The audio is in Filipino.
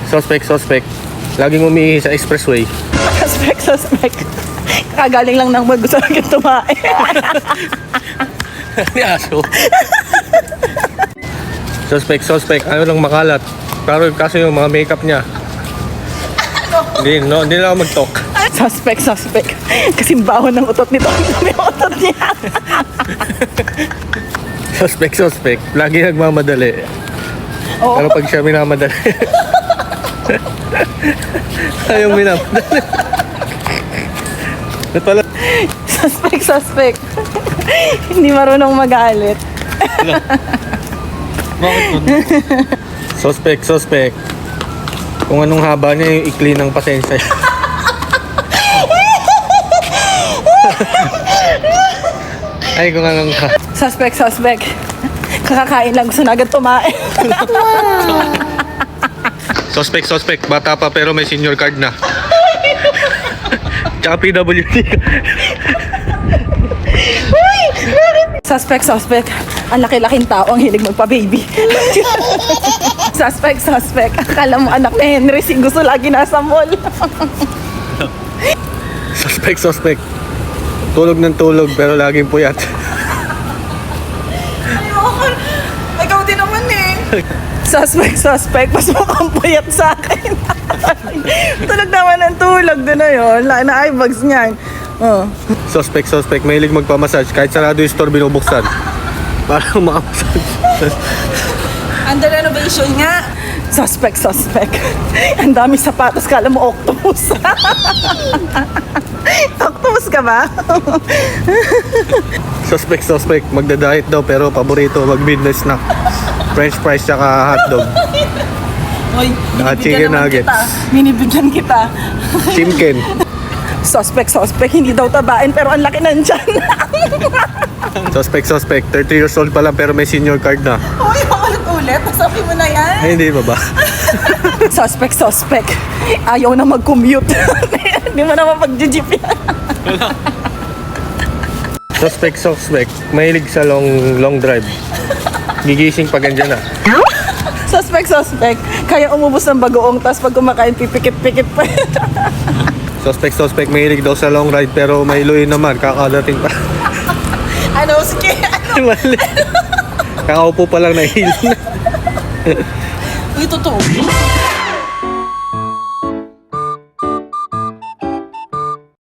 Suspect. Laging umiihi sa expressway. Suspect. Kagaling lang ng mag gusto lang tumae. Ni aso. Suspect. Ayaw lang makalat. Pero kaso yung mga makeup niya. Hindi lang ako mag-talk. Suspect. Kasing baho ng utot nito. May utot niya. Suspect. Lagi nagmamadali. Oo. Pero pag siya minamadali. Ayaw minamadali. Ba't pala? Suspect. Hindi marunong magalit. Bakit nun? Suspect. Kung anong haba niya yung ikli ng pasensya. Ay, kung anong Suspect. Kakakain lang, gusto na agad tumae. Suspect. Bata pa pero may senior card na. Tsaka PWD. Suspect. Ang laki-laking tao ang hilig magpa-baby. Suspect. Akala mo anak ni Henry, gusto lagi nasa mall. Suspect. Tulog ng tulog pero laging puyat. Ikaw din naman eh. Suspect. Mas mukhang puyat sa akin. Tulog naman ng tulog. Doon na yun. Na-eyebags niyan. Oh. Suspect. Mahilig magpamassage. Kahit sarado yung store binubuksan. Para makamassage. Under renovation nga. Suspect. Ang dami sapatos. Kala mo octopus. Octopus ka ba? Suspect. Magda-diet daw pero paborito mag-midnight snack. French fries tsaka hotdog. Hoy, Chicken nuggets. Binibigyan kita. Chimken. Suspect. Hindi daw tabain pero ang laki ng tiyan. Suspect. 30 years old pa lang pero may senior card na. Hoy, ulit. Sabi mo na yan. Ay, hindi ba? Suspect. Ayaw na mag-commute. Hindi mo naman pag-jeep yan. Suspect. Mahilig sa long drive. Gigising pag andyan na. Suspect. Kaya umubos ng bagoong tas pag kumakain pipikit-pikit pa. Suspect. Mahilig daw sa long ride pero may luwi naman. Kakadating pa. Ano? Sige. Mali. Kakaupo pa lang na hill. Uy, totoo.